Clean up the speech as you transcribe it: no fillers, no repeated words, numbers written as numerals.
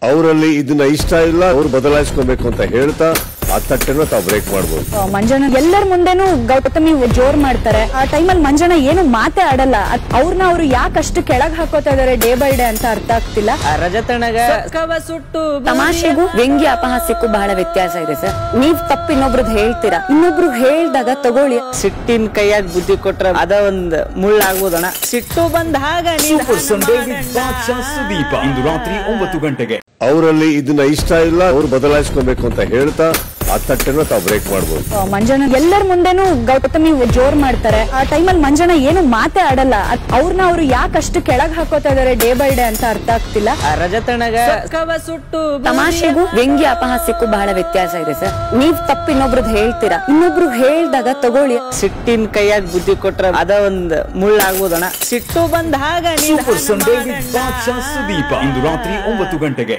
ಅವರಲ್ಲಿ ಇದನ್ನ ಇಷ್ಟ ಇಲ್ಲ, ಅವ್ರು ಬದಲಾಯಿಸ್ಕೊಬೇಕು ಅಂತ ಹೇಳ್ತಾ ಆ ತಟ್ಟೆನ ತಾವು ಬ್ರೇಕ್ ಮಾಡಬಹುದು. ಮಂಜಣ್ಣ ಎಲ್ಲರ ಮುಂದೆನೂ ಗೌತಮಿ ಜೋರ್ ಮಾಡ್ತಾರೆ. ಆ ಟೈಮಲ್ಲಿ ಮಂಜಣ್ಣ ಏನು ಮಾತೇ ಆಡಲ್ಲ. ಅವ್ರನ್ನ ಅವ್ರು ಯಾಕಷ್ಟು ಕೆಳಗ್ ಹಾಕೋತಾ ಇದಾರೆ ಡೇ ಬೈ ಡೇ ಅಂತ ಅರ್ಥ ಆಗ್ತಿಲ್ಲ. ರಜತನಗ ಸುಟ್ಟು ತಮಾಷೆಗೂ ವ್ಯಂಗ್ಯ ಅಪಹಾಸ್ಯಕ್ಕೂ ಬಹಳ ವ್ಯತ್ಯಾಸ ಇದೆ ಸರ್. ನೀವ್ ತಪ್ಪು ಇನ್ನೊಬ್ರದ್ ಹೇಳ್ತೀರಾ, ಇನ್ನೊಬ್ರು ಹೇಳ್ದಾಗ ತಗೊಳ್ಳಿ. ಸಿಟ್ಟಿನ ಕೈಯಾಗ ಬುದ್ಧಿ ಕೊಟ್ರ ಅದ ಒಂದ್ ಮುಳ್ಳಾಗ್ಬೋದಣ್ಣ. ಸಿಟ್ಟು ಬಂದಾಗ ಸುದೀಪ ಇಂದು ರಾತ್ರಿ 9 ಗಂಟೆಗೆ. ಅವರಲ್ಲಿ ಇದನ್ನ ಇಷ್ಟ ಇಲ್ಲ, ಅವ್ರು ಬದಲಾಯಿಸ್ಕೊಬೇಕು ಅಂತ ಹೇಳ್ತಾ ಆ ತಟ್ಟೆನ ತಾವು ಬ್ರೇಕ್ ಮಾಡಬಹುದು. ಮಂಜಣ್ಣ ಎಲ್ಲರ ಮುಂದೆನೂ ಗೌತಮಿ ಜೋರ್ ಮಾಡ್ತಾರೆ. ಆ ಟೈಮಲ್ಲಿ ಮಂಜಣ್ಣ ಏನು ಮಾತೇ ಆಡಲ್ಲ. ಅವ್ರನ್ನ ಅವ್ರು ಯಾಕಷ್ಟು ಕೆಳಗ್ ಹಾಕೋತಾ ಇದಾರೆ ಡೇ ಬೈ ಡೇ ಅಂತ ಅರ್ಥ ಆಗ್ತಿಲ್ಲ. ರಜತನಗ ಸುಟ್ಟು ತಮಾಷೆಗೂ ವ್ಯಂಗ್ಯ ಅಪಹಾಸ್ಯಕ್ಕೂ ಬಹಳ ವ್ಯತ್ಯಾಸ ಇದೆ ಸರ್. ನೀವ್ ತಪ್ಪು ಇನ್ನೊಬ್ರದ್ ಹೇಳ್ತೀರಾ, ಇನ್ನೊಬ್ರು ಹೇಳ್ದಾಗ ತಗೊಳ್ಳಿ. ಸಿಟ್ಟಿನ ಕೈಯಾಗ ಬುದ್ಧಿ ಕೊಟ್ರ ಅದ ಒಂದ್ ಮುಳ್ಳಾಗ್ಬೋದಣ್ಣ. ಸಿಟ್ಟು ಬಂದಾಗ ಸುದೀಪ ಇಂದು ರಾತ್ರಿ 9 ಗಂಟೆಗೆ.